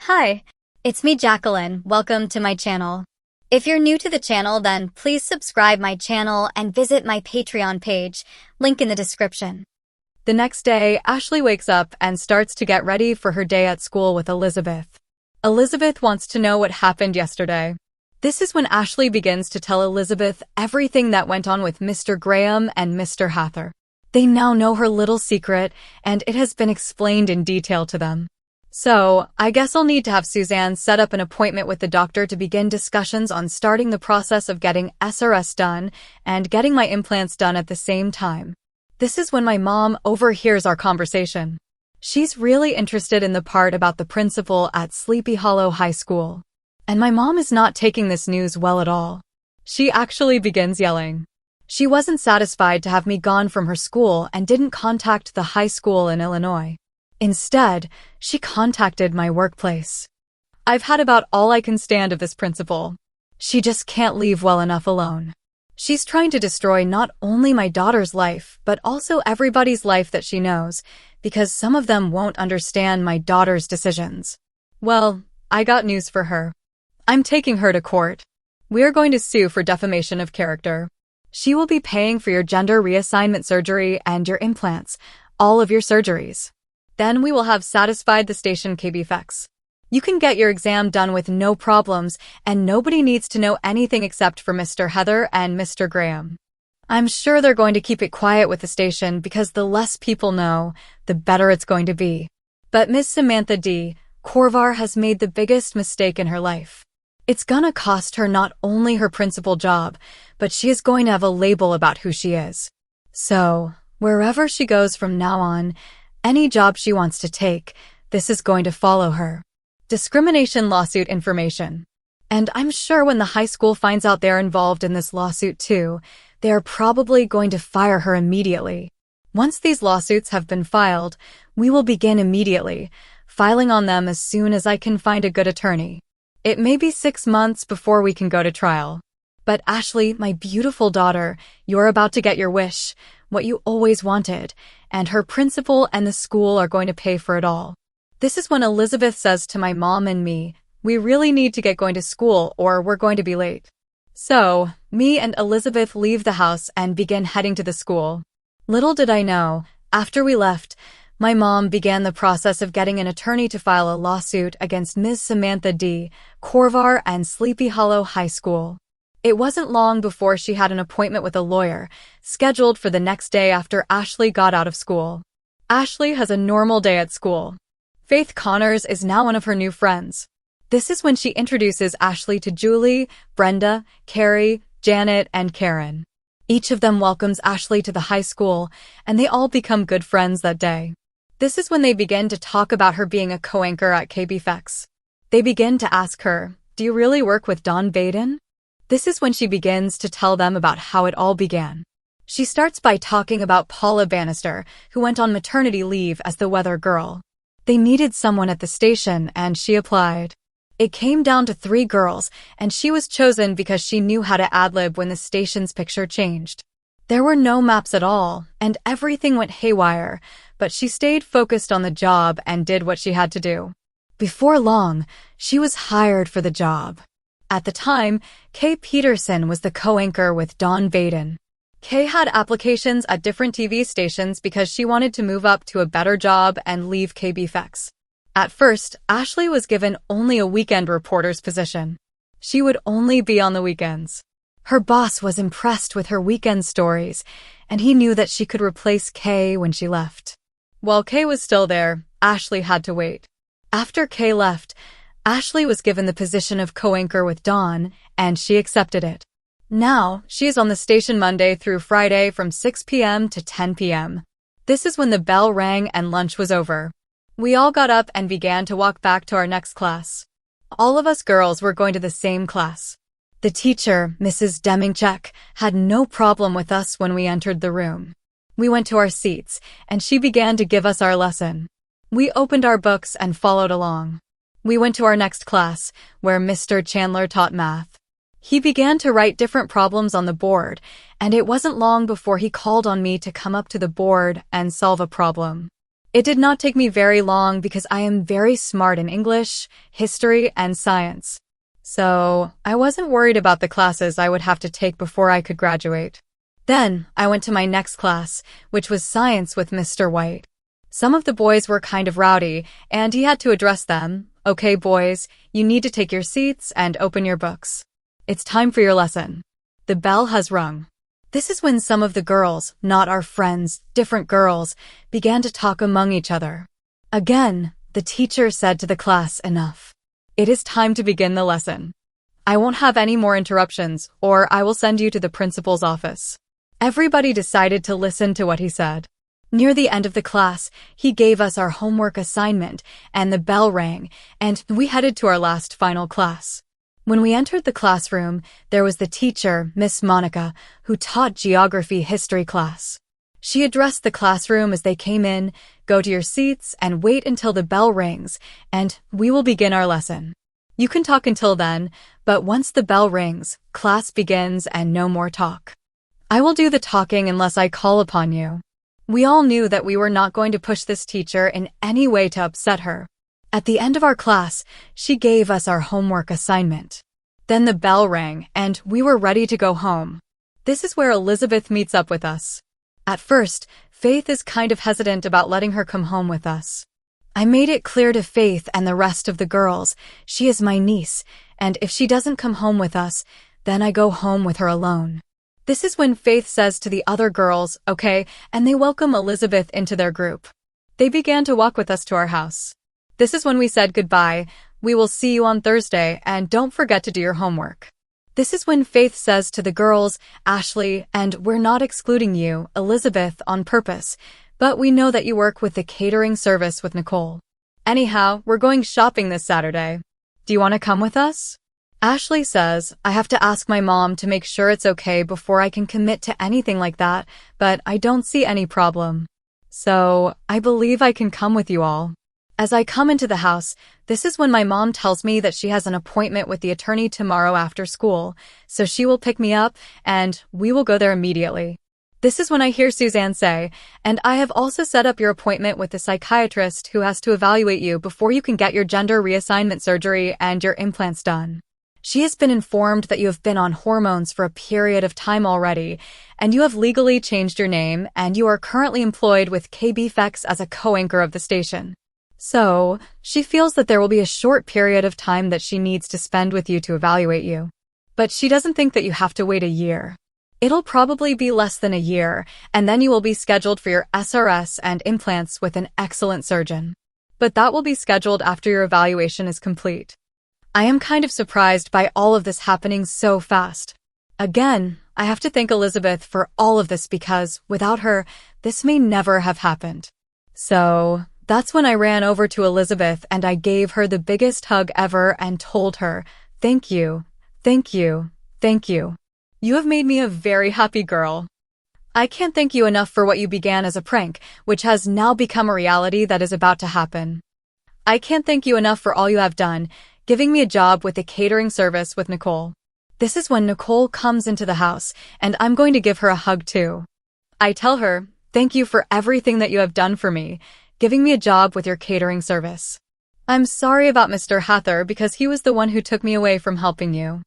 Hi, it's me Jacqueline. Welcome to my channel. If you're new to the channel, then please subscribe my channel and visit my Patreon page, link in the description. The next day, Ashley wakes up and starts to get ready for her day at school with Elizabeth. Elizabeth wants to know what happened yesterday. This is when Ashley begins to tell Elizabeth everything that went on with Mr. Graham and Mr. Hather. They now know her little secret, and it has been explained in detail to them. So, I guess I'll need to have Suzanne set up an appointment with the doctor to begin discussions on starting the process of getting SRS done and getting my implants done at the same time. This is when my mom overhears our conversation. She's really interested in the part about the principal at Sleepy Hollow High School. And my mom is not taking this news well at all. She actually begins yelling. She wasn't satisfied to have me gone from her school and didn't contact the high school in Illinois. Instead, she contacted my workplace. I've had about all I can stand of this principal. She just can't leave well enough alone. She's trying to destroy not only my daughter's life, but also everybody's life that she knows, because some of them won't understand my daughter's decisions. Well, I got news for her. I'm taking her to court. We're going to sue for defamation of character. She will be paying for your gender reassignment surgery and your implants, all of your surgeries. Then we will have satisfied the station KBFX. You can get your exam done with no problems, and nobody needs to know anything except for Mr. Hather and Mr. Graham. I'm sure they're going to keep it quiet with the station because the less people know, the better it's going to be. But Miss Samantha D. Korvar has made the biggest mistake in her life. It's gonna cost her not only her principal job, but she is going to have a label about who she is. So, wherever she goes from now on, any job she wants to take, this is going to follow her. Discrimination lawsuit information. And I'm sure when the high school finds out they're involved in this lawsuit too, they're probably going to fire her immediately. Once these lawsuits have been filed, we will begin immediately, filing on them as soon as I can find a good attorney. It may be 6 months before we can go to trial. But Ashley, my beautiful daughter, you're about to get your wish, what you always wanted, and her principal and the school are going to pay for it all. This is when Elizabeth says to my mom and me, we really need to get going to school or we're going to be late. So, me and Elizabeth leave the house and begin heading to the school. Little did I know, after we left, my mom began the process of getting an attorney to file a lawsuit against Ms. Samantha D. Korvar and Sleepy Hollow High School. It wasn't long before she had an appointment with a lawyer, scheduled for the next day after Ashley got out of school. Ashley has a normal day at school. Faith Connors is now one of her new friends. This is when she introduces Ashley to Julie, Brenda, Carrie, Janet, and Karen. Each of them welcomes Ashley to the high school, and they all become good friends that day. This is when they begin to talk about her being a co-anchor at KBFX. They begin to ask her, do you really work with Don Baden? This is when she begins to tell them about how it all began. She starts by talking about Paula Bannister, who went on maternity leave as the weather girl. They needed someone at the station, and she applied. It came down to 3 girls, and she was chosen because she knew how to ad-lib when the station's picture changed. There were no maps at all, and everything went haywire, but she stayed focused on the job and did what she had to do. Before long, she was hired for the job. At the time, Kay Peterson was the co-anchor with Don Baden. Kay had applications at different TV stations because she wanted to move up to a better job and leave KBFX. At first, Ashley was given only a weekend reporter's position. She would only be on the weekends. Her boss was impressed with her weekend stories, and he knew that she could replace Kay when she left. While Kay was still there, Ashley had to wait. After Kay left, Ashley was given the position of co-anchor with Dawn, and she accepted it. Now, she is on the station Monday through Friday from 6 p.m. to 10 p.m. This is when the bell rang and lunch was over. We all got up and began to walk back to our next class. All of us girls were going to the same class. The teacher, Mrs. Demingchek, had no problem with us when we entered the room. We went to our seats, and she began to give us our lesson. We opened our books and followed along. We went to our next class, where Mr. Chandler taught math. He began to write different problems on the board, and it wasn't long before he called on me to come up to the board and solve a problem. It did not take me very long because I am very smart in English, history, and science. So I wasn't worried about the classes I would have to take before I could graduate. Then I went to my next class, which was science with Mr. White. Some of the boys were kind of rowdy, and he had to address them. Okay, boys, you need to take your seats and open your books. It's time for your lesson. The bell has rung. This is when some of the girls, not our friends, different girls, began to talk among each other. Again, the teacher said to the class, enough. It is time to begin the lesson. I won't have any more interruptions, or I will send you to the principal's office. Everybody decided to listen to what he said. Near the end of the class, he gave us our homework assignment, and the bell rang, and we headed to our last final class. When we entered the classroom, there was the teacher, Miss Monica, who taught geography history class. She addressed the classroom as they came in, go to your seats and wait until the bell rings, and we will begin our lesson. You can talk until then, but once the bell rings, class begins and no more talk. I will do the talking unless I call upon you. We all knew that we were not going to push this teacher in any way to upset her. At the end of our class, she gave us our homework assignment. Then the bell rang, and we were ready to go home. This is where Elizabeth meets up with us. At first, Faith is kind of hesitant about letting her come home with us. I made it clear to Faith and the rest of the girls, she is my niece, and if she doesn't come home with us, then I go home with her alone. This is when Faith says to the other girls, okay, and they welcome Elizabeth into their group. They began to walk with us to our house. This is when we said goodbye, we will see you on Thursday, and don't forget to do your homework. This is when Faith says to the girls, Ashley, and we're not excluding you, Elizabeth, on purpose, but we know that you work with the catering service with Nicole. Anyhow, we're going shopping this Saturday. Do you want to come with us? Ashley says, I have to ask my mom to make sure it's okay before I can commit to anything like that, but I don't see any problem. So, I believe I can come with you all. As I come into the house, this is when my mom tells me that she has an appointment with the attorney tomorrow after school, so she will pick me up, and we will go there immediately. This is when I hear Suzanne say, and I have also set up your appointment with the psychiatrist who has to evaluate you before you can get your gender reassignment surgery and your implants done. She has been informed that you have been on hormones for a period of time already, and you have legally changed your name, and you are currently employed with KBFX as a co-anchor of the station. So, she feels that there will be a short period of time that she needs to spend with you to evaluate you. But she doesn't think that you have to wait a year. It'll probably be less than a year, and then you will be scheduled for your SRS and implants with an excellent surgeon. But that will be scheduled after your evaluation is complete. I am kind of surprised by all of this happening so fast. Again, I have to thank Elizabeth for all of this because, without her, this may never have happened. So, that's when I ran over to Elizabeth and I gave her the biggest hug ever and told her, thank you, thank you, thank you. You have made me a very happy girl. I can't thank you enough for what you began as a prank, which has now become a reality that is about to happen. I can't thank you enough for all you have done, giving me a job with the catering service with Nicole. This is when Nicole comes into the house, and I'm going to give her a hug too. I tell her, thank you for everything that you have done for me, giving me a job with your catering service. I'm sorry about Mr. Hather because he was the one who took me away from helping you.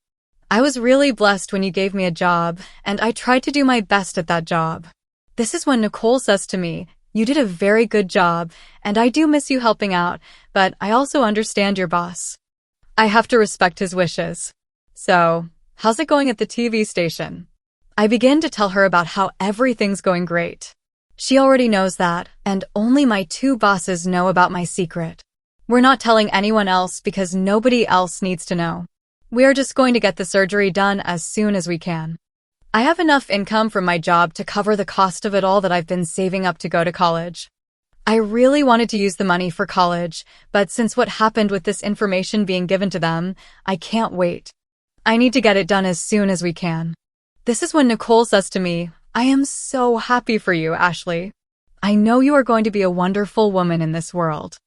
I was really blessed when you gave me a job, and I tried to do my best at that job. This is when Nicole says to me, you did a very good job, and I do miss you helping out, but I also understand your boss. I have to respect his wishes. So, how's it going at the TV station? I begin to tell her about how everything's going great. She already knows that, and only my two bosses know about my secret. We're not telling anyone else because nobody else needs to know. We are just going to get the surgery done as soon as we can. I have enough income from my job to cover the cost of it all that I've been saving up to go to college. I really wanted to use the money for college, but since what happened with this information being given to them, I can't wait. I need to get it done as soon as we can. This is when Nicole says to me, I am so happy for you, Ashley. I know you are going to be a wonderful woman in this world.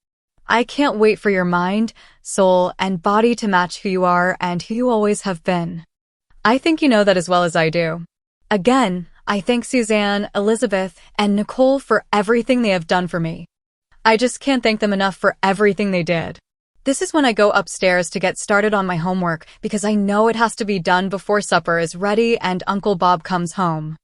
I can't wait for your mind, soul, and body to match who you are and who you always have been. I think you know that as well as I do. Again, I thank Suzanne, Elizabeth, and Nicole for everything they have done for me. I just can't thank them enough for everything they did. This is when I go upstairs to get started on my homework because I know it has to be done before supper is ready and Uncle Bob comes home.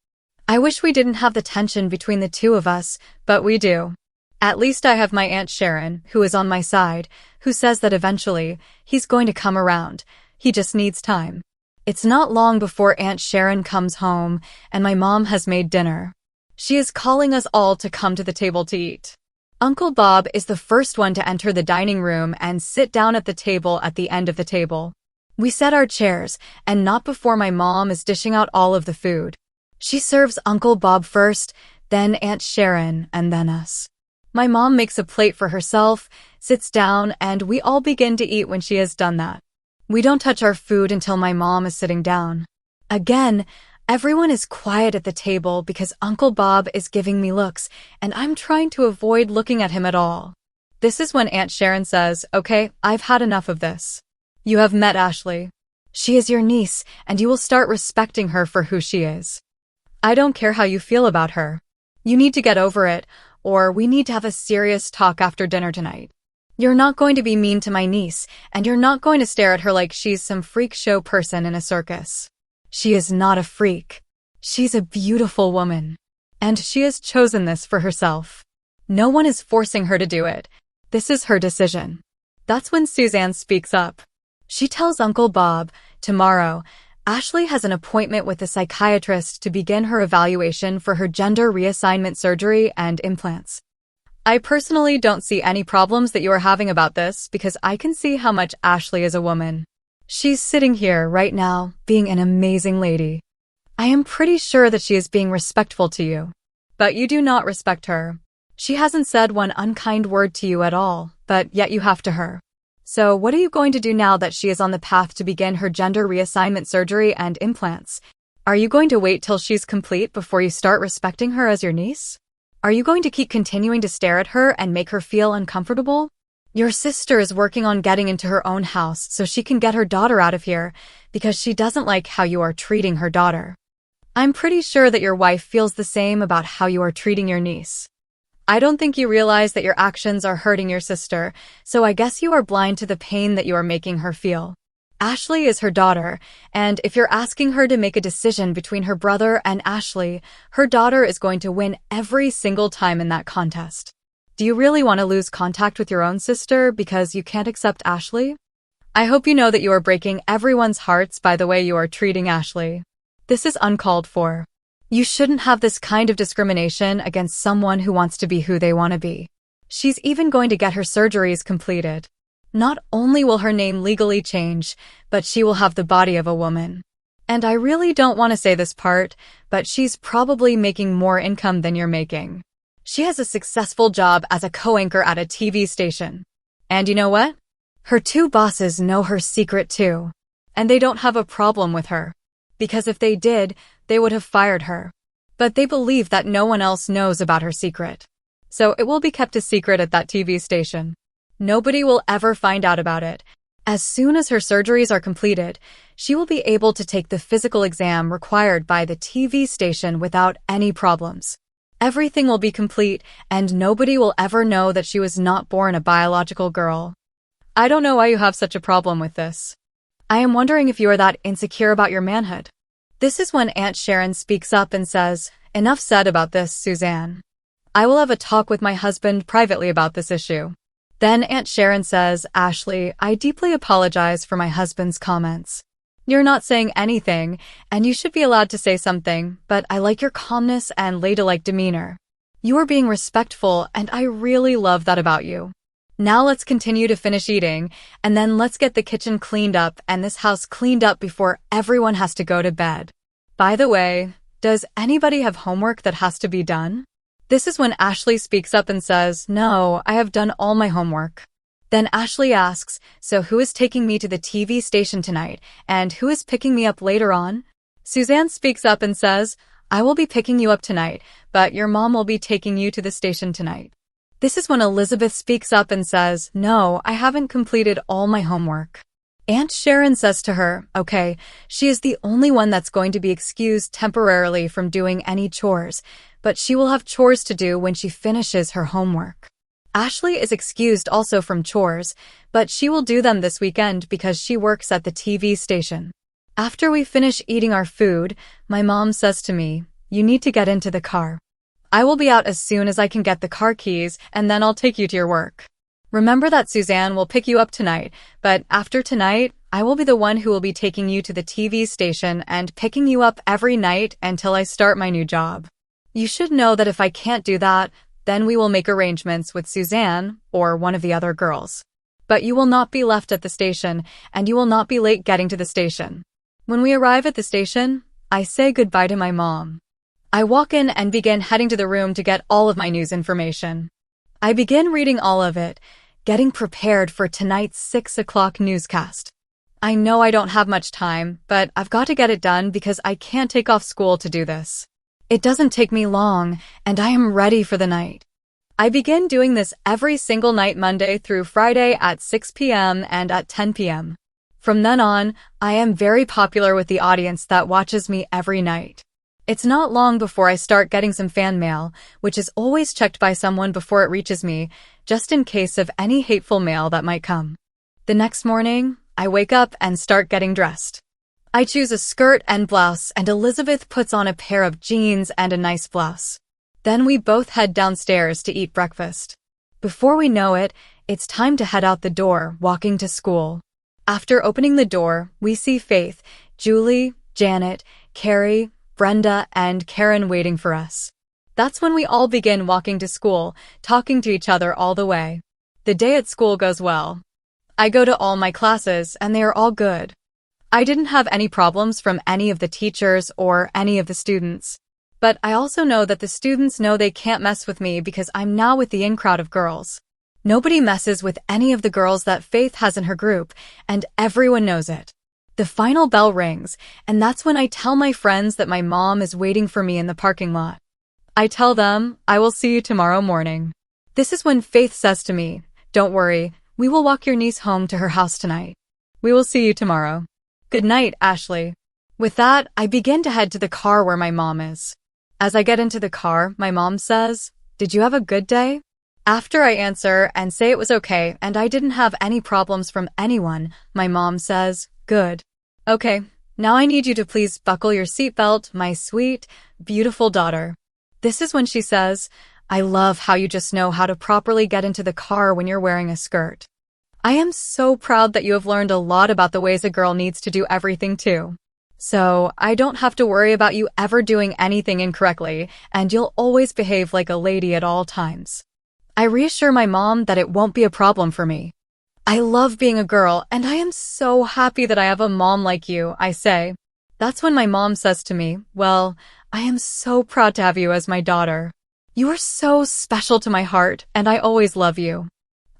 I wish we didn't have the tension between the two of us, but we do. At least I have my Aunt Sharon, who is on my side, who says that eventually, he's going to come around. He just needs time. It's not long before Aunt Sharon comes home, and my mom has made dinner. She is calling us all to come to the table to eat. Uncle Bob is the first one to enter the dining room and sit down at the table at the end of the table. We set our chairs, and not before my mom is dishing out all of the food. She serves Uncle Bob first, then Aunt Sharon, and then us. My mom makes a plate for herself, sits down, and we all begin to eat when she has done that. We don't touch our food until my mom is sitting down. Again, everyone is quiet at the table because Uncle Bob is giving me looks, and I'm trying to avoid looking at him at all. This is when Aunt Sharon says, "Okay, I've had enough of this. You have met Ashley. She is your niece, and you will start respecting her for who she is. I don't care how you feel about her. You need to get over it, or we need to have a serious talk after dinner tonight. You're not going to be mean to my niece, and you're not going to stare at her like she's some freak show person in a circus. She is not a freak. She's a beautiful woman. And she has chosen this for herself. No one is forcing her to do it. This is her decision." That's when Suzanne speaks up. She tells Uncle Bob, tomorrow, Ashley has an appointment with a psychiatrist to begin her evaluation for her gender reassignment surgery and implants. I personally don't see any problems that you are having about this because I can see how much Ashley is a woman. She's sitting here right now, being an amazing lady. I am pretty sure that she is being respectful to you. But you do not respect her. She hasn't said one unkind word to you at all, but yet you have to her. So what are you going to do now that she is on the path to begin her gender reassignment surgery and implants? Are you going to wait till she's complete before you start respecting her as your niece? Are you going to keep continuing to stare at her and make her feel uncomfortable? Your sister is working on getting into her own house so she can get her daughter out of here because she doesn't like how you are treating her daughter. I'm pretty sure that your wife feels the same about how you are treating your niece. I don't think you realize that your actions are hurting your sister, so I guess you are blind to the pain that you are making her feel. Ashley is her daughter, and if you're asking her to make a decision between her brother and Ashley, her daughter is going to win every single time in that contest. Do you really want to lose contact with your own sister because you can't accept Ashley? I hope you know that you are breaking everyone's hearts by the way you are treating Ashley. This is uncalled for. You shouldn't have this kind of discrimination against someone who wants to be who they want to be. She's even going to get her surgeries completed. Not only will her name legally change, but she will have the body of a woman. And I really don't want to say this part, but she's probably making more income than you're making. She has a successful job as a co-anchor at a TV station. And you know what? Her two bosses know her secret too. And they don't have a problem with her. Because if they did, they would have fired her. But they believe that no one else knows about her secret. So it will be kept a secret at that TV station. Nobody will ever find out about it. As soon as her surgeries are completed, she will be able to take the physical exam required by the TV station without any problems. Everything will be complete, and nobody will ever know that she was not born a biological girl. I don't know why you have such a problem with this. I am wondering if you are that insecure about your manhood. This is when Aunt Sharon speaks up and says, "Enough said about this, Suzanne. I will have a talk with my husband privately about this issue." Then Aunt Sharon says, "Ashley, I deeply apologize for my husband's comments. You're not saying anything, and you should be allowed to say something, but I like your calmness and ladylike demeanor. You are being respectful, and I really love that about you. Now let's continue to finish eating, and then let's get the kitchen cleaned up and this house cleaned up before everyone has to go to bed. By the way, does anybody have homework that has to be done?" This is when Ashley speaks up and says, "No, I have done all my homework." Then Ashley asks, "So who is taking me to the TV station tonight, and who is picking me up later on?" Suzanne speaks up and says, "I will be picking you up tonight, but your mom will be taking you to the station tonight." This is when Elizabeth speaks up and says, "No, I haven't completed all my homework." Aunt Sharon says to her, "Okay, she is the only one that's going to be excused temporarily from doing any chores, but she will have chores to do when she finishes her homework." Ashley is excused also from chores, but she will do them this weekend because she works at the TV station. After we finish eating our food, my mom says to me, "You need to get into the car. I will be out as soon as I can get the car keys, and then I'll take you to your work. Remember that Suzanne will pick you up tonight, but after tonight, I will be the one who will be taking you to the TV station and picking you up every night until I start my new job. You should know that if I can't do that, then we will make arrangements with Suzanne or one of the other girls. But you will not be left at the station, and you will not be late getting to the station." When we arrive at the station, I say goodbye to my mom. I walk in and begin heading to the room to get all of my news information. I begin reading all of it, getting prepared for tonight's 6 o'clock newscast. I know I don't have much time, but I've got to get it done because I can't take off school to do this. It doesn't take me long, and I am ready for the night. I begin doing this every single night Monday through Friday at 6 p.m. and at 10 p.m. From then on, I am very popular with the audience that watches me every night. It's not long before I start getting some fan mail, which is always checked by someone before it reaches me, just in case of any hateful mail that might come. The next morning, I wake up and start getting dressed. I choose a skirt and blouse, and Elizabeth puts on a pair of jeans and a nice blouse. Then we both head downstairs to eat breakfast. Before we know it, it's time to head out the door, walking to school. After opening the door, we see Faith, Julie, Janet, Carrie, Brenda, and Karen waiting for us. That's when we all begin walking to school, talking to each other all the way. The day at school goes well. I go to all my classes, and they are all good. I didn't have any problems from any of the teachers or any of the students. But I also know that the students know they can't mess with me because I'm now with the in crowd of girls. Nobody messes with any of the girls that Faith has in her group, and everyone knows it. The final bell rings, and that's when I tell my friends that my mom is waiting for me in the parking lot. I tell them, "I will see you tomorrow morning." This is when Faith says to me, "Don't worry, we will walk your niece home to her house tonight. We will see you tomorrow. Good night, Ashley." With that, I begin to head to the car where my mom is. As I get into the car, my mom says, "Did you have a good day?" After I answer and say it was okay and I didn't have any problems from anyone, my mom says, "Good. Okay, now I need you to please buckle your seatbelt, my sweet, beautiful daughter." This is when she says, "I love how you just know how to properly get into the car when you're wearing a skirt. I am so proud that you have learned a lot about the ways a girl needs to do everything too. So I don't have to worry about you ever doing anything incorrectly, and you'll always behave like a lady at all times." I reassure my mom that it won't be a problem for me. "I love being a girl, and I am so happy that I have a mom like you," I say. That's when my mom says to me, "Well, I am so proud to have you as my daughter. You are so special to my heart, and I always love you.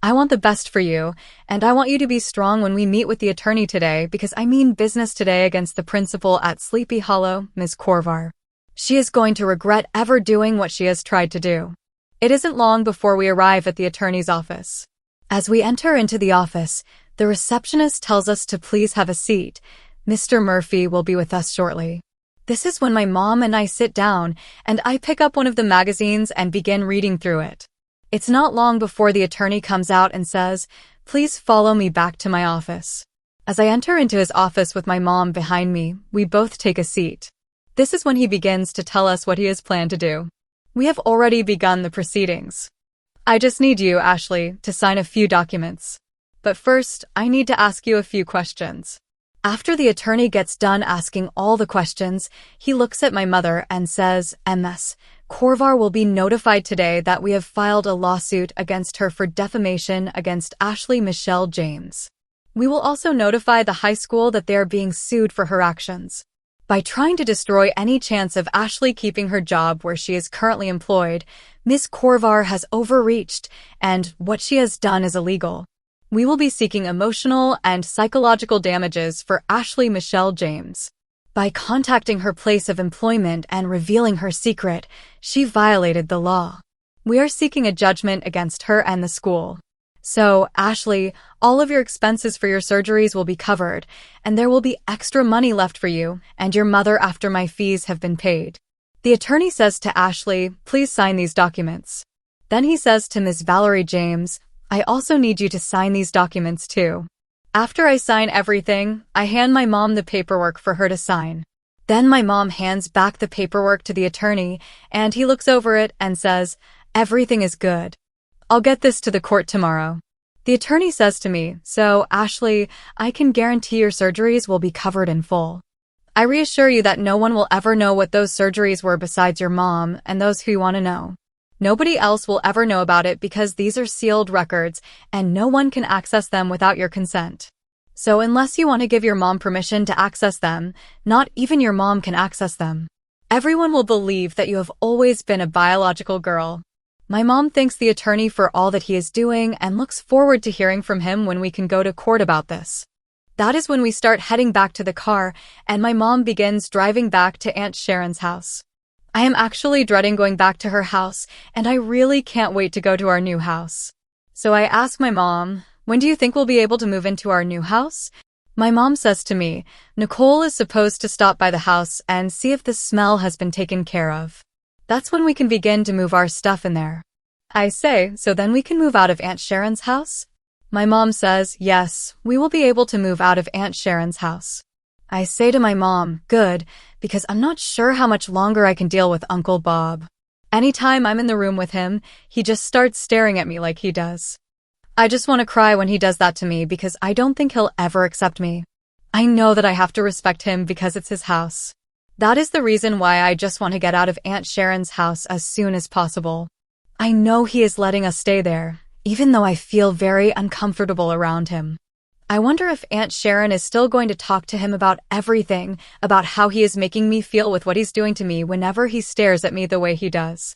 I want the best for you, and I want you to be strong when we meet with the attorney today because I mean business today against the principal at Sleepy Hollow, Ms. Korvar. She is going to regret ever doing what she has tried to do." It isn't long before we arrive at the attorney's office. As we enter into the office, the receptionist tells us to please have a seat. Mr. Murphy will be with us shortly. This is when my mom and I sit down, and I pick up one of the magazines and begin reading through it. It's not long before the attorney comes out and says, "Please follow me back to my office." As I enter into his office with my mom behind me, we both take a seat. This is when he begins to tell us what he has planned to do. We have already begun the proceedings. I just need you, Ashley, to sign a few documents. But first, I need to ask you a few questions. After the attorney gets done asking all the questions, he looks at my mother and says, "Ms. Korvar will be notified today that we have filed a lawsuit against her for defamation against Ashley Michelle James. We will also notify the high school that they are being sued for her actions. By trying to destroy any chance of Ashley keeping her job where she is currently employed, Ms. Korvar has overreached, and what she has done is illegal. We will be seeking emotional and psychological damages for Ashley Michelle James. By contacting her place of employment and revealing her secret, she violated the law. We are seeking a judgment against her and the school. So, Ashley, all of your expenses for your surgeries will be covered, and there will be extra money left for you and your mother after my fees have been paid." The attorney says to Ashley, "Please sign these documents." Then he says to Ms. Valerie James, I also need you to sign these documents too. After I sign everything, I hand my mom the paperwork for her to sign. Then my mom hands back the paperwork to the attorney, and he looks over it and says, everything is good. I'll get this to the court tomorrow. The attorney says to me, so, Ashley, I can guarantee your surgeries will be covered in full. I reassure you that no one will ever know what those surgeries were besides your mom and those who you want to know. Nobody else will ever know about it because these are sealed records and no one can access them without your consent. So unless you want to give your mom permission to access them, not even your mom can access them. Everyone will believe that you have always been a biological girl. My mom thanks the attorney for all that he is doing and looks forward to hearing from him when we can go to court about this. That is when we start heading back to the car and my mom begins driving back to Aunt Sharon's house. I am actually dreading going back to her house and I really can't wait to go to our new house. So I ask my mom, when do you think we'll be able to move into our new house? My mom says to me, Nicole is supposed to stop by the house and see if the smell has been taken care of. That's when we can begin to move our stuff in there. I say, so then we can move out of Aunt Sharon's house? My mom says, yes, we will be able to move out of Aunt Sharon's house. I say to my mom, good, because I'm not sure how much longer I can deal with Uncle Bob. Anytime I'm in the room with him, he just starts staring at me like he does. I just want to cry when he does that to me because I don't think he'll ever accept me. I know that I have to respect him because it's his house. That is the reason why I just want to get out of Aunt Sharon's house as soon as possible. I know he is letting us stay there, even though I feel very uncomfortable around him. I wonder if Aunt Sharon is still going to talk to him about everything, about how he is making me feel with what he's doing to me whenever he stares at me the way he does.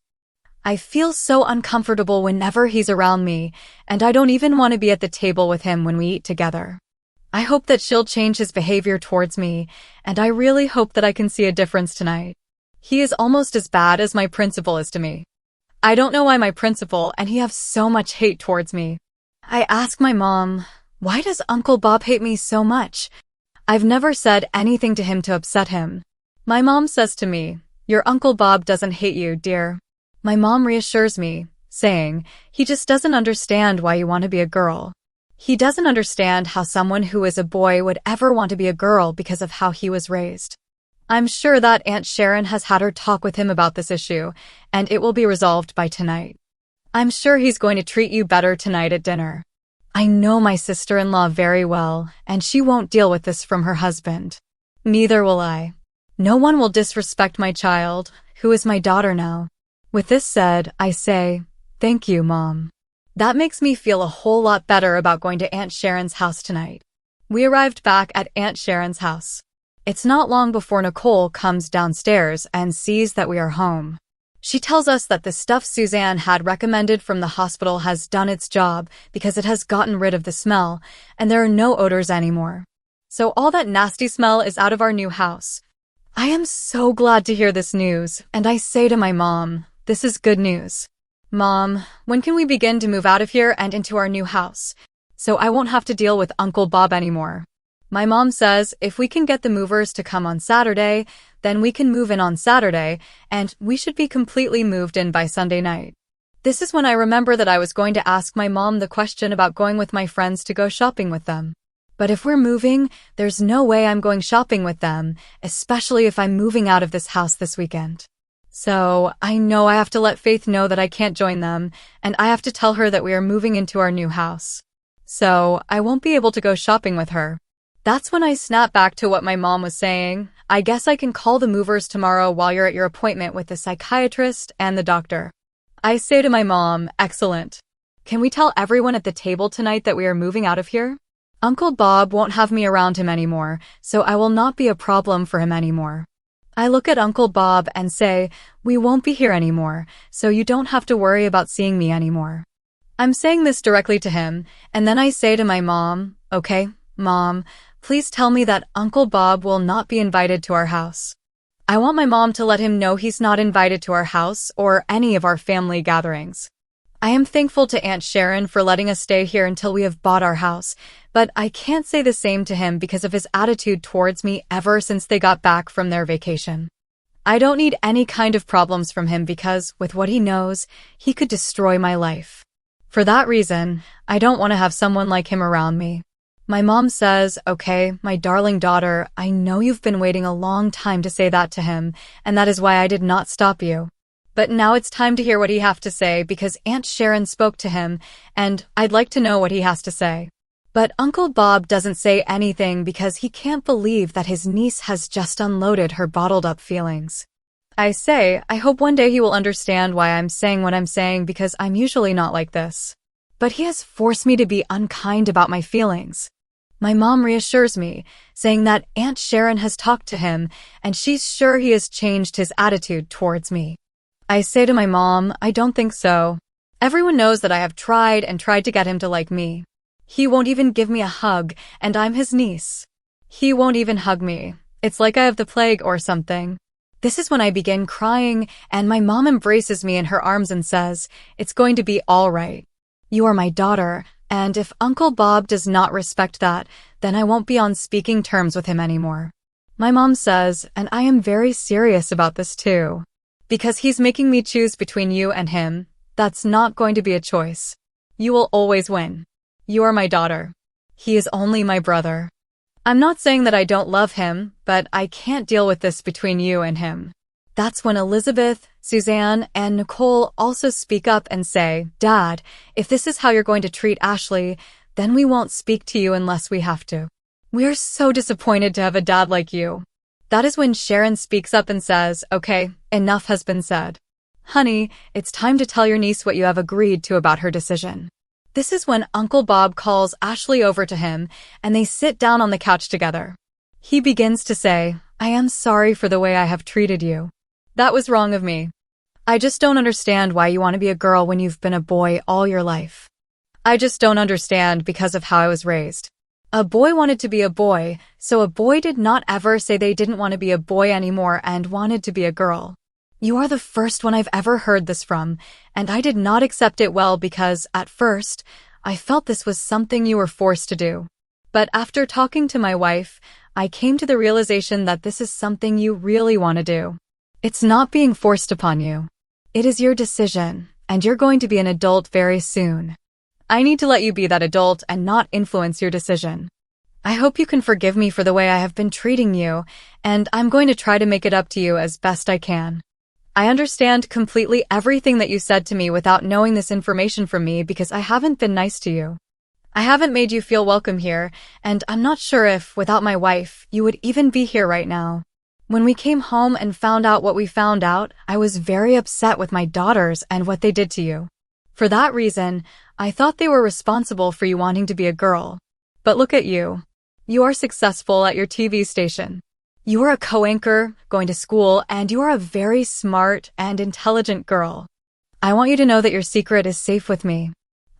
I feel so uncomfortable whenever he's around me, and I don't even want to be at the table with him when we eat together. I hope that she'll change his behavior towards me, and I really hope that I can see a difference tonight. He is almost as bad as my principal is to me. I don't know why my principal and he have so much hate towards me. I ask my mom, why does Uncle Bob hate me so much? I've never said anything to him to upset him. My mom says to me, your Uncle Bob doesn't hate you, dear. My mom reassures me, saying, he just doesn't understand why you want to be a girl. He doesn't understand how someone who is a boy would ever want to be a girl because of how he was raised. I'm sure that Aunt Sharon has had her talk with him about this issue, and it will be resolved by tonight. I'm sure he's going to treat you better tonight at dinner. I know my sister-in-law very well, and she won't deal with this from her husband. Neither will I. No one will disrespect my child, who is my daughter now. With this said, I say, thank you, Mom. That makes me feel a whole lot better about going to Aunt Sharon's house tonight. We arrived back at Aunt Sharon's house. It's not long before Nicole comes downstairs and sees that we are home. She tells us that the stuff Suzanne had recommended from the hospital has done its job because it has gotten rid of the smell, and there are no odors anymore. So all that nasty smell is out of our new house. I am so glad to hear this news, and I say to my mom, this is good news. Mom, when can we begin to move out of here and into our new house? So I won't have to deal with Uncle Bob anymore. My mom says if we can get the movers to come on Saturday, then we can move in on Saturday, and we should be completely moved in by Sunday night. This is when I remember that I was going to ask my mom the question about going with my friends to go shopping with them. But if we're moving, there's no way I'm going shopping with them, especially if I'm moving out of this house this weekend. So, I know I have to let Faith know that I can't join them, and I have to tell her that we are moving into our new house. So, I won't be able to go shopping with her. That's when I snap back to what my mom was saying. I guess I can call the movers tomorrow while you're at your appointment with the psychiatrist and the doctor. I say to my mom, excellent. Can we tell everyone at the table tonight that we are moving out of here? Uncle Bob won't have me around him anymore, so I will not be a problem for him anymore. I look at Uncle Bob and say, we won't be here anymore, so you don't have to worry about seeing me anymore. I'm saying this directly to him, and then I say to my mom, okay, Mom, please tell me that Uncle Bob will not be invited to our house. I want my mom to let him know he's not invited to our house or any of our family gatherings. I am thankful to Aunt Sharon for letting us stay here until we have bought our house, but I can't say the same to him because of his attitude towards me ever since they got back from their vacation. I don't need any kind of problems from him because, with what he knows, he could destroy my life. For that reason, I don't want to have someone like him around me. My mom says, okay, my darling daughter, I know you've been waiting a long time to say that to him, and that is why I did not stop you. But now it's time to hear what he has to say because Aunt Sharon spoke to him, and I'd like to know what he has to say. But Uncle Bob doesn't say anything because he can't believe that his niece has just unloaded her bottled-up feelings. I say, I hope one day he will understand why I'm saying what I'm saying because I'm usually not like this. But he has forced me to be unkind about my feelings. My mom reassures me, saying that Aunt Sharon has talked to him and she's sure he has changed his attitude towards me. I say to my mom, I don't think so. Everyone knows that I have tried and tried to get him to like me. He won't even give me a hug, and I'm his niece. He won't even hug me. It's like I have the plague or something. This is when I begin crying, and my mom embraces me in her arms and says, it's going to be all right. You are my daughter, and if Uncle Bob does not respect that, then I won't be on speaking terms with him anymore. My mom says, and I am very serious about this too. Because he's making me choose between you and him, that's not going to be a choice. You will always win. You are my daughter. He is only my brother. I'm not saying that I don't love him, but I can't deal with this between you and him. That's when Elizabeth, Suzanne, and Nicole also speak up and say, Dad, if this is how you're going to treat Ashley, then we won't speak to you unless we have to. We are so disappointed to have a dad like you. That is when Sharon speaks up and says, okay, enough has been said. Honey, it's time to tell your niece what you have agreed to about her decision. This is when Uncle Bob calls Ashley over to him, and they sit down on the couch together. He begins to say, I am sorry for the way I have treated you. That was wrong of me. I just don't understand why you want to be a girl when you've been a boy all your life. I just don't understand because of how I was raised. A boy wanted to be a boy, so a boy did not ever say they didn't want to be a boy anymore and wanted to be a girl. You are the first one I've ever heard this from, and I did not accept it well because, at first, I felt this was something you were forced to do. But after talking to my wife, I came to the realization that this is something you really want to do. It's not being forced upon you. It is your decision, and you're going to be an adult very soon. I need to let you be that adult and not influence your decision. I hope you can forgive me for the way I have been treating you, and I'm going to try to make it up to you as best I can. I understand completely everything that you said to me without knowing this information from me because I haven't been nice to you. I haven't made you feel welcome here, and I'm not sure if, without my wife, you would even be here right now. When we came home and found out what we found out, I was very upset with my daughters and what they did to you. For that reason, I thought they were responsible for you wanting to be a girl. But look at you. You are successful at your TV station. You are a co-anchor, going to school, and you are a very smart and intelligent girl. I want you to know that your secret is safe with me.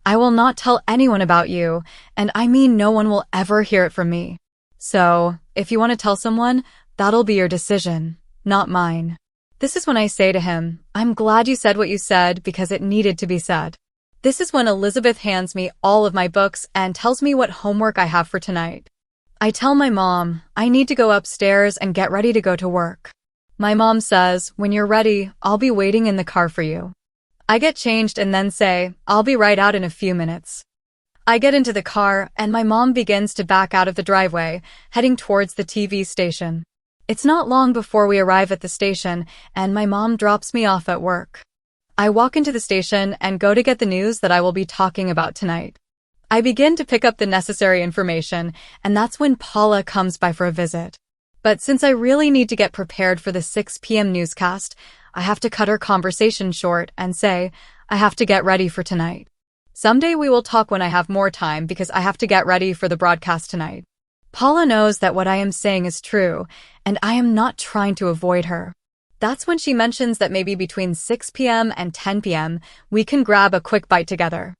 I will not tell anyone about you, and I mean no one will ever hear it from me. So, if you want to tell someone, that'll be your decision, not mine. This is when I say to him, I'm glad you said what you said because it needed to be said. This is when Elizabeth hands me all of my books and tells me what homework I have for tonight. I tell my mom, I need to go upstairs and get ready to go to work. My mom says, when you're ready, I'll be waiting in the car for you. I get changed and then say, I'll be right out in a few minutes. I get into the car and my mom begins to back out of the driveway, heading towards the TV station. It's not long before we arrive at the station and my mom drops me off at work. I walk into the station and go to get the news that I will be talking about tonight. I begin to pick up the necessary information, and that's when Paula comes by for a visit. But since I really need to get prepared for the 6 p.m. newscast, I have to cut her conversation short and say, I have to get ready for tonight. Someday we will talk when I have more time because I have to get ready for the broadcast tonight. Paula knows that what I am saying is true, and I am not trying to avoid her. That's when she mentions that maybe between 6 p.m. and 10 p.m. we can grab a quick bite together.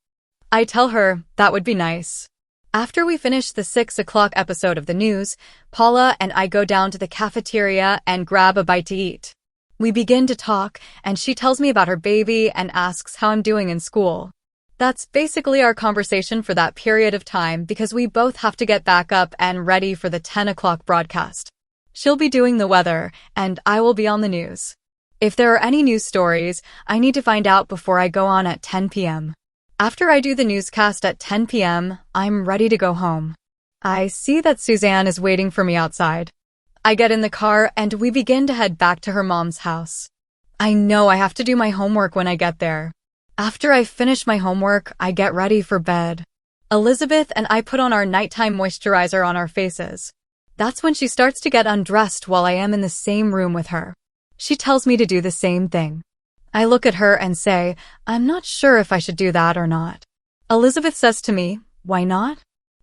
I tell her that would be nice. After we finish the 6 o'clock episode of the news, Paula and I go down to the cafeteria and grab a bite to eat. We begin to talk, and she tells me about her baby and asks how I'm doing in school. That's basically our conversation for that period of time because we both have to get back up and ready for the 10 o'clock broadcast. She'll be doing the weather, and I will be on the news. If there are any news stories, I need to find out before I go on at 10 p.m. After I do the newscast at 10 p.m., I'm ready to go home. I see that Suzanne is waiting for me outside. I get in the car and we begin to head back to her mom's house. I know I have to do my homework when I get there. After I finish my homework, I get ready for bed. Elizabeth and I put on our nighttime moisturizer on our faces. That's when she starts to get undressed while I am in the same room with her. She tells me to do the same thing. I look at her and say, I'm not sure if I should do that or not. Elizabeth says to me, why not?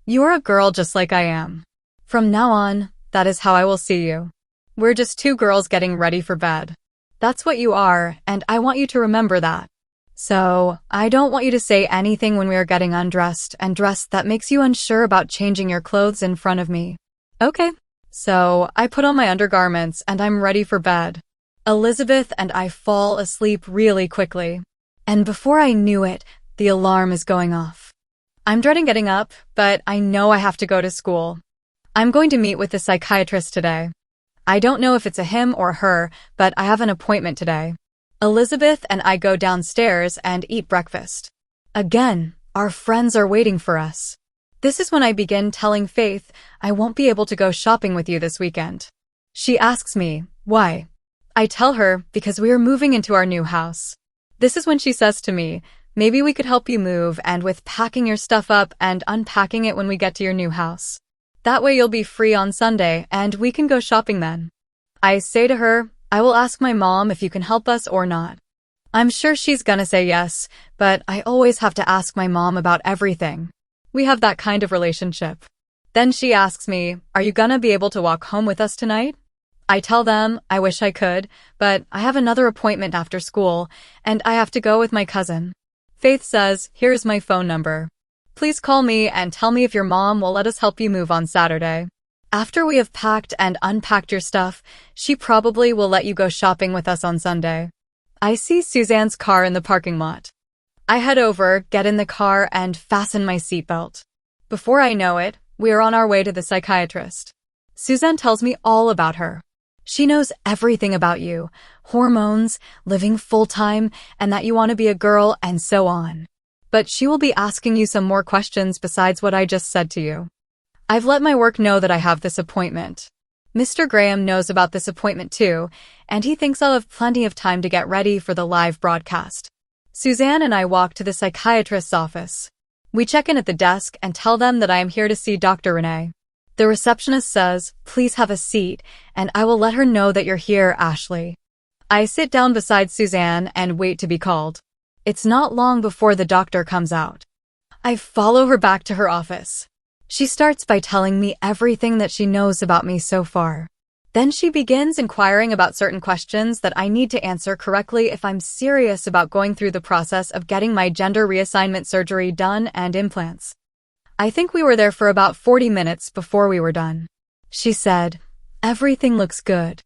You are a girl just like I am. From now on, that is how I will see you. We're just two girls getting ready for bed. That's what you are, and I want you to remember that. So, I don't want you to say anything when we are getting undressed and dressed that makes you unsure about changing your clothes in front of me. Okay. So, I put on my undergarments and I'm ready for bed. Elizabeth and I fall asleep really quickly. And before I knew it, the alarm is going off. I'm dreading getting up, but I know I have to go to school. I'm going to meet with the psychiatrist today. I don't know if it's a him or her, but I have an appointment today. Elizabeth and I go downstairs and eat breakfast. Again, our friends are waiting for us. This is when I begin telling Faith I won't be able to go shopping with you this weekend. She asks me, why? I tell her because we are moving into our new house. This is when she says to me, maybe we could help you move and with packing your stuff up and unpacking it when we get to your new house. That way you'll be free on Sunday and we can go shopping then. I say to her, I will ask my mom if you can help us or not. I'm sure she's gonna say yes, but I always have to ask my mom about everything. We have that kind of relationship. Then she asks me, are you gonna be able to walk home with us tonight? I tell them I wish I could, but I have another appointment after school, and I have to go with my cousin. Faith says, here's my phone number. Please call me and tell me if your mom will let us help you move on Saturday. After we have packed and unpacked your stuff, she probably will let you go shopping with us on Sunday. I see Suzanne's car in the parking lot. I head over, get in the car, and fasten my seatbelt. Before I know it, we are on our way to the psychiatrist. Suzanne tells me all about her. She knows everything about you, hormones, living full-time, and that you want to be a girl, and so on. But she will be asking you some more questions besides what I just said to you. I've let my work know that I have this appointment. Mr. Graham knows about this appointment too, and he thinks I'll have plenty of time to get ready for the live broadcast. Suzanne and I walk to the psychiatrist's office. We check in at the desk and tell them that I am here to see Dr. Renee. The receptionist says, please have a seat, and I will let her know that you're here, Ashley. I sit down beside Suzanne and wait to be called. It's not long before the doctor comes out. I follow her back to her office. She starts by telling me everything that she knows about me so far. Then she begins inquiring about certain questions that I need to answer correctly if I'm serious about going through the process of getting my gender reassignment surgery done and implants. I think we were there for about 40 minutes before we were done. She said, everything looks good.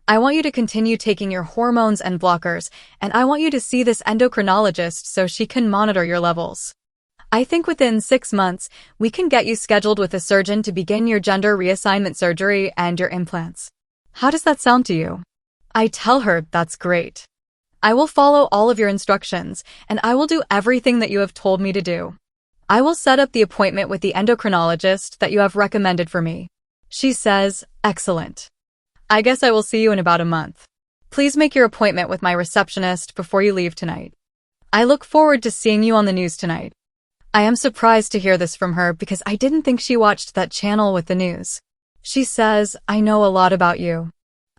I want you to continue taking your hormones and blockers, and I want you to see this endocrinologist so she can monitor your levels. I think within 6 months, we can get you scheduled with a surgeon to begin your gender reassignment surgery and your implants. How does that sound to you? I tell her that's great. I will follow all of your instructions, and I will do everything that you have told me to do. I will set up the appointment with the endocrinologist that you have recommended for me. She says, excellent. I guess I will see you in about a month. Please make your appointment with my receptionist before you leave tonight. I look forward to seeing you on the news tonight. I am surprised to hear this from her because I didn't think she watched that channel with the news. She says, I know a lot about you.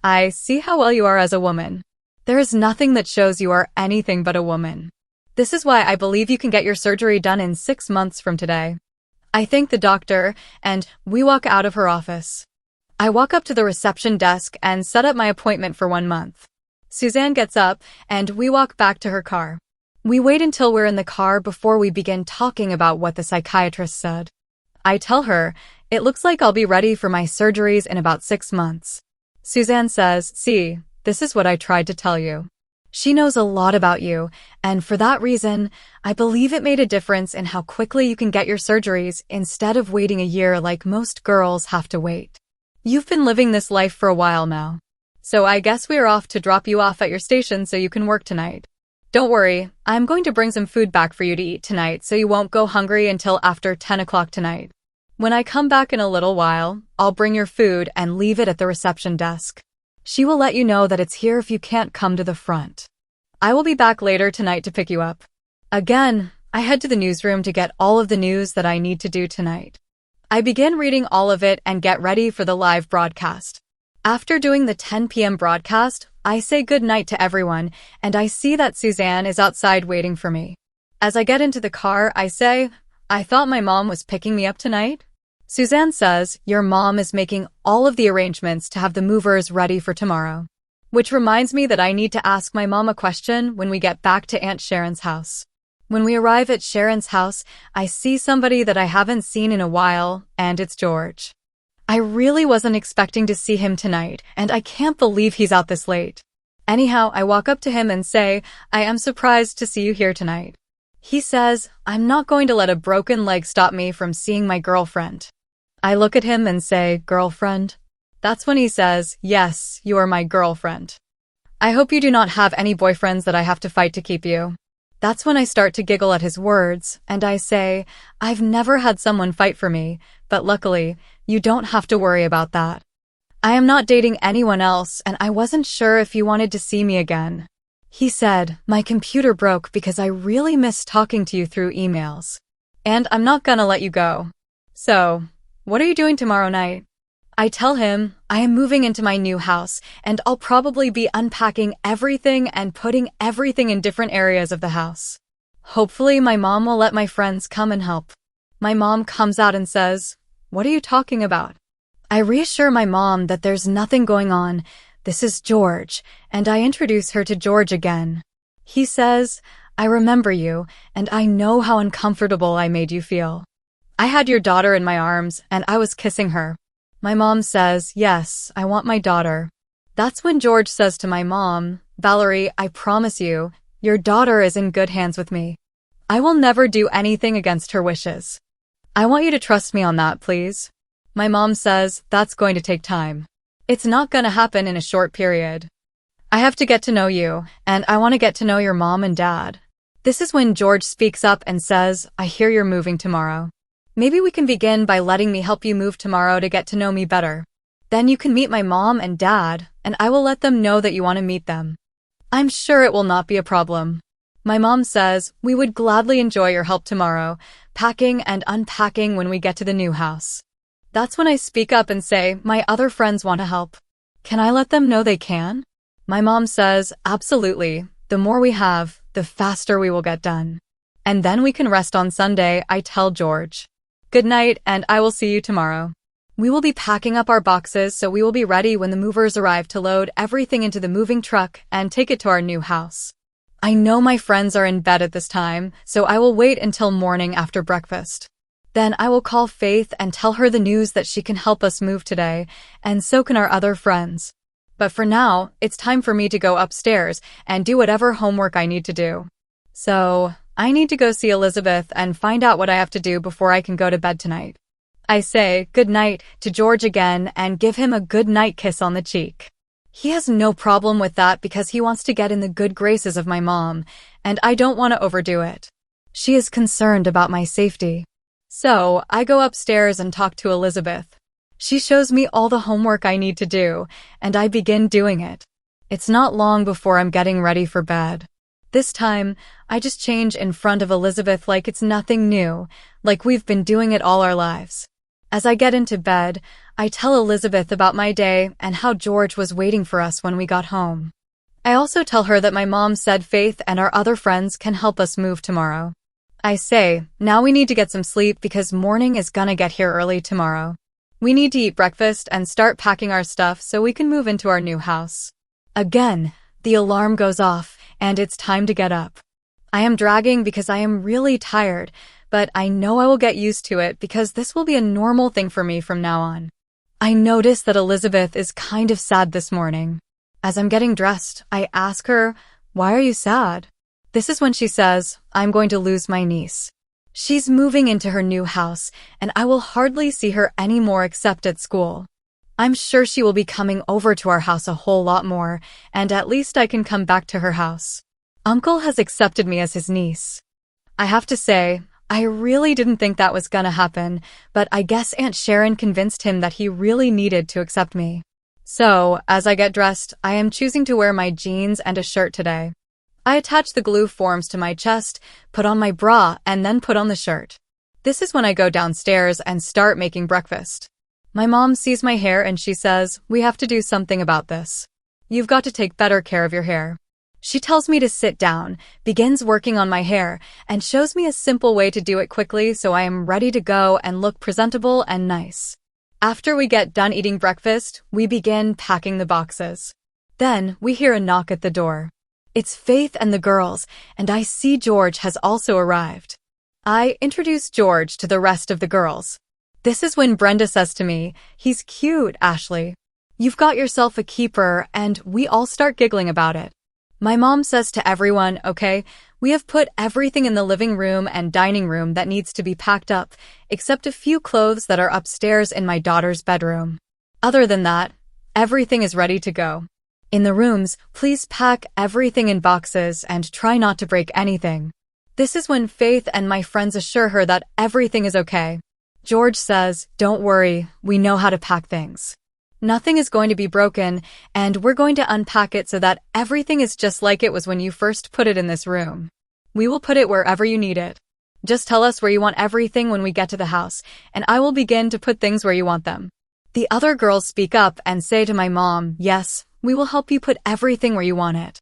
I see how well you are as a woman. There is nothing that shows you are anything but a woman. This is why I believe you can get your surgery done in 6 months from today. I thank the doctor, and we walk out of her office. I walk up to the reception desk and set up my appointment for 1 month. Suzanne gets up, and we walk back to her car. We wait until we're in the car before we begin talking about what the psychiatrist said. I tell her, it looks like I'll be ready for my surgeries in about 6 months. Suzanne says, see, this is what I tried to tell you. She knows a lot about you, and for that reason, I believe it made a difference in how quickly you can get your surgeries instead of waiting a year like most girls have to wait. You've been living this life for a while now. So I guess we are off to drop you off at your station so you can work tonight. Don't worry, I'm going to bring some food back for you to eat tonight so you won't go hungry until after 10 o'clock tonight. When I come back in a little while, I'll bring your food and leave it at the reception desk. She will let you know that it's here if you can't come to the front. I will be back later tonight to pick you up. Again, I head to the newsroom to get all of the news that I need to do tonight. I begin reading all of it and get ready for the live broadcast. After doing the 10 p.m. broadcast, I say goodnight to everyone, and I see that Suzanne is outside waiting for me. As I get into the car, I say, I thought my mom was picking me up tonight? Suzanne says, your mom is making all of the arrangements to have the movers ready for tomorrow. Which reminds me that I need to ask my mom a question when we get back to Aunt Sharon's house. When we arrive at Sharon's house, I see somebody that I haven't seen in a while, and it's George. I really wasn't expecting to see him tonight, and I can't believe he's out this late. Anyhow, I walk up to him and say, I am surprised to see you here tonight. He says, I'm not going to let a broken leg stop me from seeing my girlfriend. I look at him and say, girlfriend? That's when he says, yes, you are my girlfriend. I hope you do not have any boyfriends that I have to fight to keep you. That's when I start to giggle at his words, and I say, I've never had someone fight for me, but luckily, you don't have to worry about that. I am not dating anyone else, and I wasn't sure if you wanted to see me again. He said, my computer broke because I really miss talking to you through emails. And I'm not gonna let you go. So, what are you doing tomorrow night? I tell him, I am moving into my new house, and I'll probably be unpacking everything and putting everything in different areas of the house. Hopefully my mom will let my friends come and help. My mom comes out and says, what are you talking about? I reassure my mom that there's nothing going on. This is George, and I introduce her to George again. He says, I remember you, and I know how uncomfortable I made you feel. I had your daughter in my arms, and I was kissing her. My mom says, yes, I want my daughter. That's when George says to my mom, Valerie, I promise you, your daughter is in good hands with me. I will never do anything against her wishes. I want you to trust me on that, please. My mom says, that's going to take time. It's not going to happen in a short period. I have to get to know you, and I want to get to know your mom and dad. This is when George speaks up and says, I hear you're moving tomorrow. Maybe we can begin by letting me help you move tomorrow to get to know me better. Then you can meet my mom and dad, and I will let them know that you want to meet them. I'm sure it will not be a problem. My mom says, we would gladly enjoy your help tomorrow, packing and unpacking when we get to the new house. That's when I speak up and say, my other friends want to help. Can I let them know they can? My mom says, absolutely. The more we have, the faster we will get done. And then we can rest on Sunday, I tell George. Good night, and I will see you tomorrow. We will be packing up our boxes so we will be ready when the movers arrive to load everything into the moving truck and take it to our new house. I know my friends are in bed at this time, so I will wait until morning after breakfast. Then I will call Faith and tell her the news that she can help us move today, and so can our other friends. But for now, it's time for me to go upstairs and do whatever homework I need to do. So, I need to go see Elizabeth and find out what I have to do before I can go to bed tonight. I say good night to George again and give him a good night kiss on the cheek. He has no problem with that because he wants to get in the good graces of my mom, and I don't want to overdo it. She is concerned about my safety. So, I go upstairs and talk to Elizabeth. She shows me all the homework I need to do, and I begin doing it. It's not long before I'm getting ready for bed. This time, I just change in front of Elizabeth like it's nothing new, like we've been doing it all our lives. As I get into bed, I tell Elizabeth about my day and how George was waiting for us when we got home. I also tell her that my mom said Faith and our other friends can help us move tomorrow. I say, now we need to get some sleep because morning is gonna get here early tomorrow. We need to eat breakfast and start packing our stuff so we can move into our new house. Again, the alarm goes off, and it's time to get up. I am dragging because I am really tired, but I know I will get used to it because this will be a normal thing for me from now on. I notice that Elizabeth is kind of sad this morning. As I'm getting dressed, I ask her, why are you sad? This is when she says, I'm going to lose my niece. She's moving into her new house, and I will hardly see her anymore except at school. I'm sure she will be coming over to our house a whole lot more, and at least I can come back to her house. Uncle has accepted me as his niece. I have to say, I really didn't think that was gonna happen, but I guess Aunt Sharon convinced him that he really needed to accept me. So, as I get dressed, I am choosing to wear my jeans and a shirt today. I attach the glue forms to my chest, put on my bra, and then put on the shirt. This is when I go downstairs and start making breakfast. My mom sees my hair and she says, "We have to do something about this. You've got to take better care of your hair." She tells me to sit down, begins working on my hair, and shows me a simple way to do it quickly so I am ready to go and look presentable and nice. After we get done eating breakfast, we begin packing the boxes. Then we hear a knock at the door. It's Faith and the girls, and I see George has also arrived. I introduce George to the rest of the girls. This is when Brenda says to me, "He's cute, Ashley. You've got yourself a keeper," and we all start giggling about it. My mom says to everyone, "Okay, we have put everything in the living room and dining room that needs to be packed up, except a few clothes that are upstairs in my daughter's bedroom. Other than that, everything is ready to go. In the rooms, please pack everything in boxes and try not to break anything." This is when Faith and my friends assure her that everything is okay. George says, "Don't worry, we know how to pack things. Nothing is going to be broken, and we're going to unpack it so that everything is just like it was when you first put it in this room. We will put it wherever you need it. Just tell us where you want everything when we get to the house, and I will begin to put things where you want them." The other girls speak up and say to my mom, "Yes, we will help you put everything where you want it."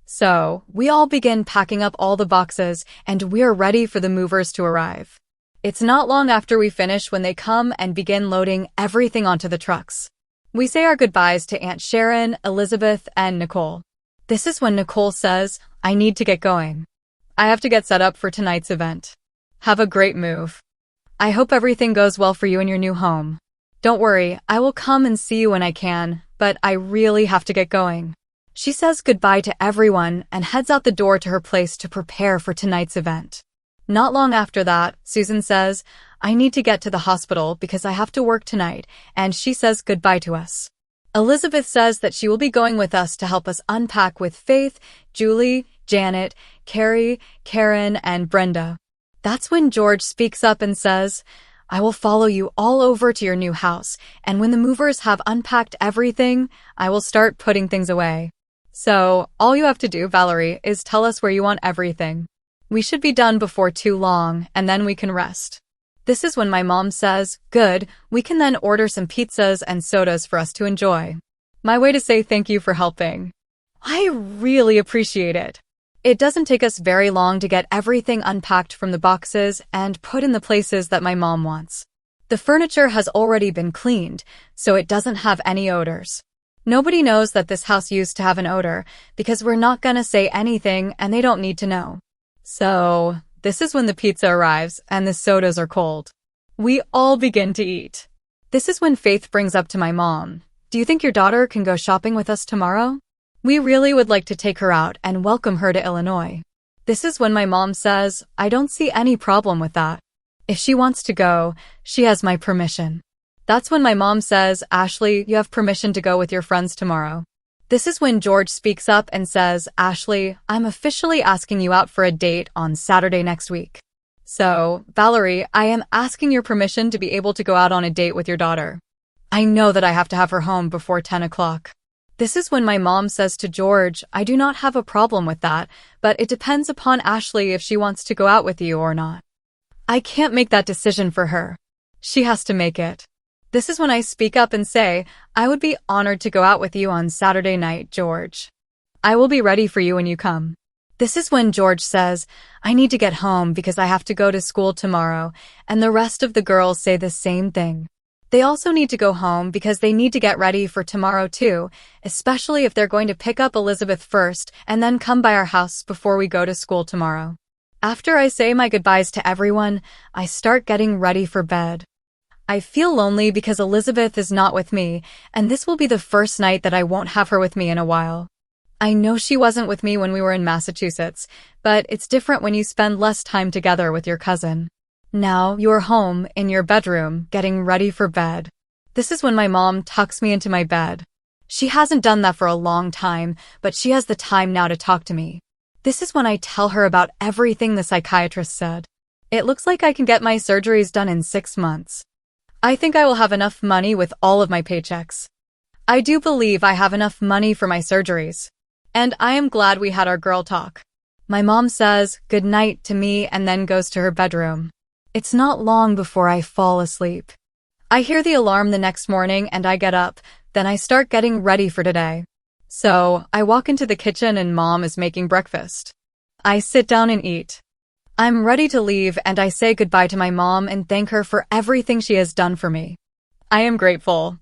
So, we all begin packing up all the boxes, and we're ready for the movers to arrive. It's not long after we finish when they come and begin loading everything onto the trucks. We say our goodbyes to Aunt Sharon, Elizabeth, and Nicole. This is when Nicole says, "I need to get going. I have to get set up for tonight's event. Have a great move. I hope everything goes well for you in your new home. Don't worry, I will come and see you when I can, but I really have to get going." She says goodbye to everyone and heads out the door to her place to prepare for tonight's event. Not long after that, Susan says, "I need to get to the hospital because I have to work tonight," and she says goodbye to us. Elizabeth says that she will be going with us to help us unpack with Faith, Julie, Janet, Carrie, Karen, and Brenda. That's when George speaks up and says, "I will follow you all over to your new house, and when the movers have unpacked everything, I will start putting things away. So, all you have to do, Valerie, is tell us where you want everything. We should be done before too long, and then we can rest." This is when my mom says, "Good, we can then order some pizzas and sodas for us to enjoy." My way to say thank you for helping. I really appreciate it. It doesn't take us very long to get everything unpacked from the boxes and put in the places that my mom wants. The furniture has already been cleaned, so it doesn't have any odors. Nobody knows that this house used to have an odor because we're not gonna say anything and they don't need to know. So, this is when the pizza arrives and the sodas are cold. We all begin to eat. This is when Faith brings up to my mom, "Do you think your daughter can go shopping with us tomorrow? We really would like to take her out and welcome her to Illinois." This is when my mom says, "I don't see any problem with that. If she wants to go, she has my permission." That's when my mom says, "Ashley, you have permission to go with your friends tomorrow." This is when George speaks up and says, "Ashley, I'm officially asking you out for a date on Saturday next week. So, Valerie, I am asking your permission to be able to go out on a date with your daughter. I know that I have to have her home before 10 o'clock. This is when my mom says to George, "I do not have a problem with that, but it depends upon Ashley if she wants to go out with you or not. I can't make that decision for her. She has to make it." This is when I speak up and say, "I would be honored to go out with you on Saturday night, George. I will be ready for you when you come." This is when George says, "I need to get home because I have to go to school tomorrow," and the rest of the girls say the same thing. They also need to go home because they need to get ready for tomorrow too, especially if they're going to pick up Elizabeth first and then come by our house before we go to school tomorrow. After I say my goodbyes to everyone, I start getting ready for bed. I feel lonely because Elizabeth is not with me, and this will be the first night that I won't have her with me in a while. I know she wasn't with me when we were in Massachusetts, but it's different when you spend less time together with your cousin. Now you are home, in your bedroom, getting ready for bed. This is when my mom tucks me into my bed. She hasn't done that for a long time, but she has the time now to talk to me. This is when I tell her about everything the psychiatrist said. It looks like I can get my surgeries done in 6 months. I think I will have enough money with all of my paychecks. I do believe I have enough money for my surgeries. And I am glad we had our girl talk. My mom says good night to me and then goes to her bedroom. It's not long before I fall asleep. I hear the alarm the next morning and I get up, then I start getting ready for today. So, I walk into the kitchen and Mom is making breakfast. I sit down and eat. I'm ready to leave and I say goodbye to my mom and thank her for everything she has done for me. I am grateful.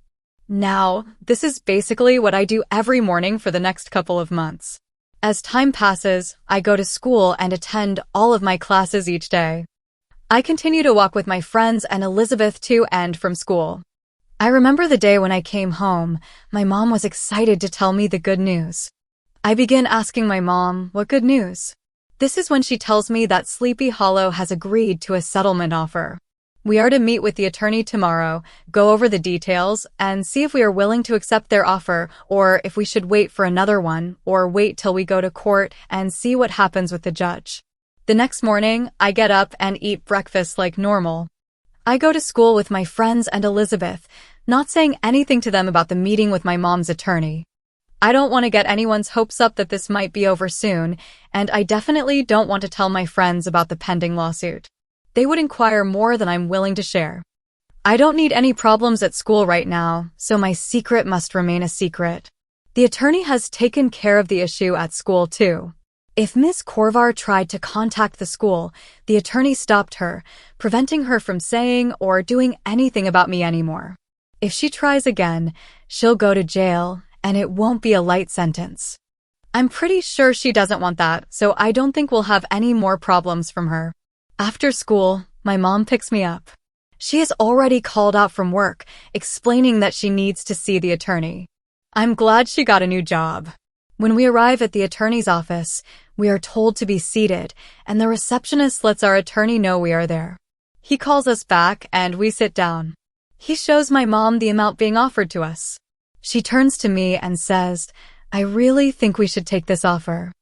Now, this is basically what I do every morning for the next couple of months. As time passes, I go to school and attend all of my classes each day. I continue to walk with my friends and Elizabeth to and from school. I remember the day when I came home, my mom was excited to tell me the good news. I begin asking my mom, what good news? This is when she tells me that Sleepy Hollow has agreed to a settlement offer. We are to meet with the attorney tomorrow, go over the details, and see if we are willing to accept their offer, or if we should wait for another one, or wait till we go to court and see what happens with the judge. The next morning, I get up and eat breakfast like normal. I go to school with my friends and Elizabeth, not saying anything to them about the meeting with my mom's attorney. I don't want to get anyone's hopes up that this might be over soon, and I definitely don't want to tell my friends about the pending lawsuit. They would inquire more than I'm willing to share. I don't need any problems at school right now, so my secret must remain a secret. The attorney has taken care of the issue at school too. If Ms. Korvar tried to contact the school, the attorney stopped her, preventing her from saying or doing anything about me anymore. If she tries again, she'll go to jail, and it won't be a light sentence. I'm pretty sure she doesn't want that, so I don't think we'll have any more problems from her. After school, my mom picks me up. She has already called out from work, explaining that she needs to see the attorney. I'm glad she got a new job. When we arrive at the attorney's office, we are told to be seated, and the receptionist lets our attorney know we are there. He calls us back, and we sit down. He shows my mom the amount being offered to us. She turns to me and says, I really think we should take this offer.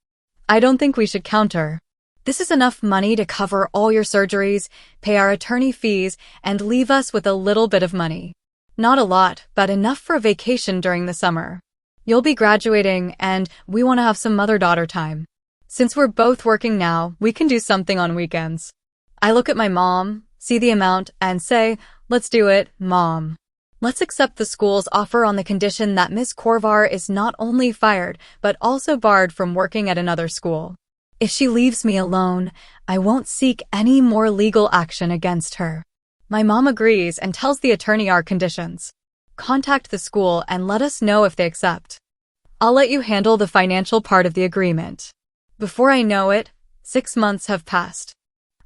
I don't think we should counter. This is enough money to cover all your surgeries, pay our attorney fees, and leave us with a little bit of money. Not a lot, but enough for a vacation during the summer. You'll be graduating, and we want to have some mother-daughter time. Since we're both working now, we can do something on weekends. I look at my mom, see the amount, and say, let's do it, Mom. Let's accept the school's offer on the condition that Ms. Korvar is not only fired, but also barred from working at another school. If she leaves me alone, I won't seek any more legal action against her. My mom agrees and tells the attorney our conditions. Contact the school and let us know if they accept. I'll let you handle the financial part of the agreement. Before I know it, 6 months have passed.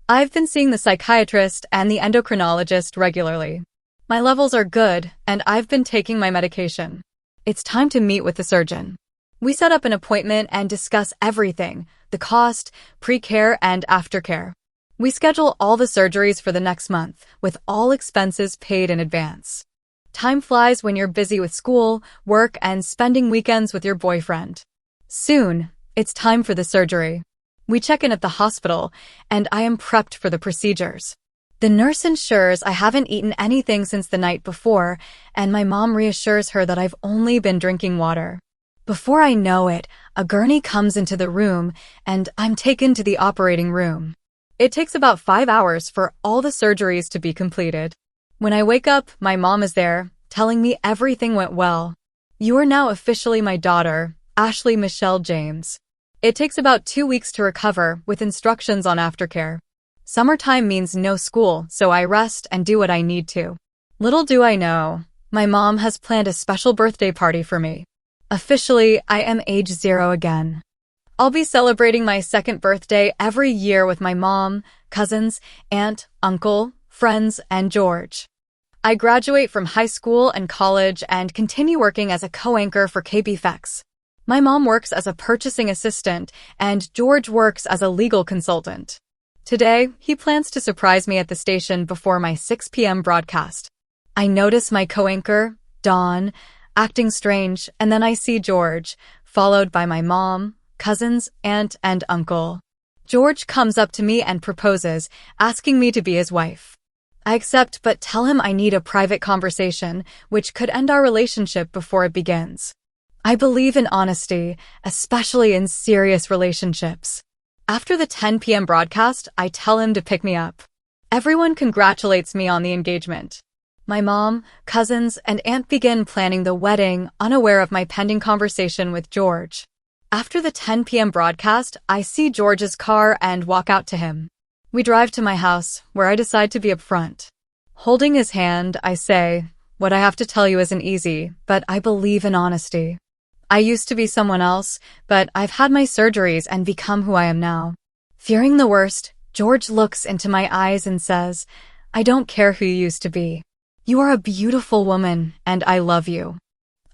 I've been seeing the psychiatrist and the endocrinologist regularly. My levels are good, and I've been taking my medication. It's time to meet with the surgeon. We set up an appointment and discuss everything, the cost, pre-care, and aftercare. We schedule all the surgeries for the next month, with all expenses paid in advance. Time flies when you're busy with school, work, and spending weekends with your boyfriend. Soon, it's time for the surgery. We check in at the hospital, and I am prepped for the procedures. The nurse ensures I haven't eaten anything since the night before, and my mom reassures her that I've only been drinking water. Before I know it, a gurney comes into the room, and I'm taken to the operating room. It takes about 5 hours for all the surgeries to be completed. When I wake up, my mom is there, telling me everything went well. You are now officially my daughter, Ashley Michelle James. It takes about 2 weeks to recover, with instructions on aftercare. Summertime means no school, so I rest and do what I need to. Little do I know, my mom has planned a special birthday party for me. Officially, I am age 0 again. I'll be celebrating my 2nd birthday every year with my mom, cousins, aunt, uncle, friends, and George. I graduate from high school and college and continue working as a co-anchor for KBFX. My mom works as a purchasing assistant, and George works as a legal consultant. Today, he plans to surprise me at the station before my 6 p.m. broadcast. I notice my co-anchor, Dawn, acting strange, and then I see George, followed by my mom, cousins, aunt, and uncle. George comes up to me and proposes, asking me to be his wife. I accept but tell him I need a private conversation, which could end our relationship before it begins. I believe in honesty, especially in serious relationships. After the 10 p.m. broadcast, I tell him to pick me up. Everyone congratulates me on the engagement. My mom, cousins, and aunt begin planning the wedding, unaware of my pending conversation with George. After the 10 p.m. broadcast, I see George's car and walk out to him. We drive to my house, where I decide to be upfront. Holding his hand, I say, "What I have to tell you isn't easy, but I believe in honesty. I used to be someone else, but I've had my surgeries and become who I am now." Fearing the worst, George looks into my eyes and says, "I don't care who you used to be. You are a beautiful woman, and I love you.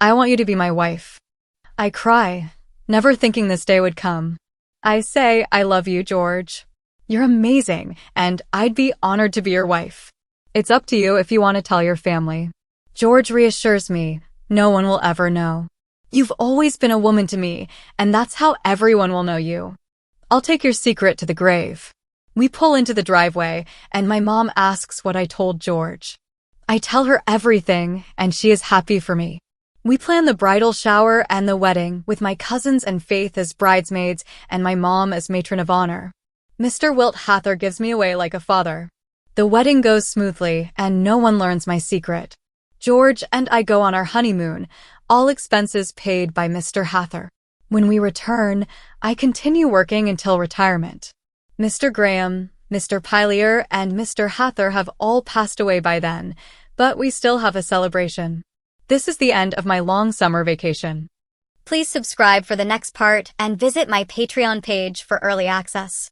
I want you to be my wife." I cry, never thinking this day would come. I say, "I love you, George. You're amazing, and I'd be honored to be your wife. It's up to you if you want to tell your family." George reassures me, "No one will ever know. You've always been a woman to me, and that's how everyone will know you. I'll take your secret to the grave." We pull into the driveway, and my mom asks what I told George. I tell her everything, and she is happy for me. We plan the bridal shower and the wedding with my cousins and Faith as bridesmaids and my mom as matron of honor. Mr. Wilt Hather gives me away like a father. The wedding goes smoothly, and no one learns my secret. George and I go on our honeymoon, all expenses paid by Mr. Hather. When we return, I continue working until retirement. Mr. Graham, Mr. Pylier, and Mr. Hather have all passed away by then, but we still have a celebration. This is the end of my long summer vacation. Please subscribe for the next part and visit my Patreon page for early access.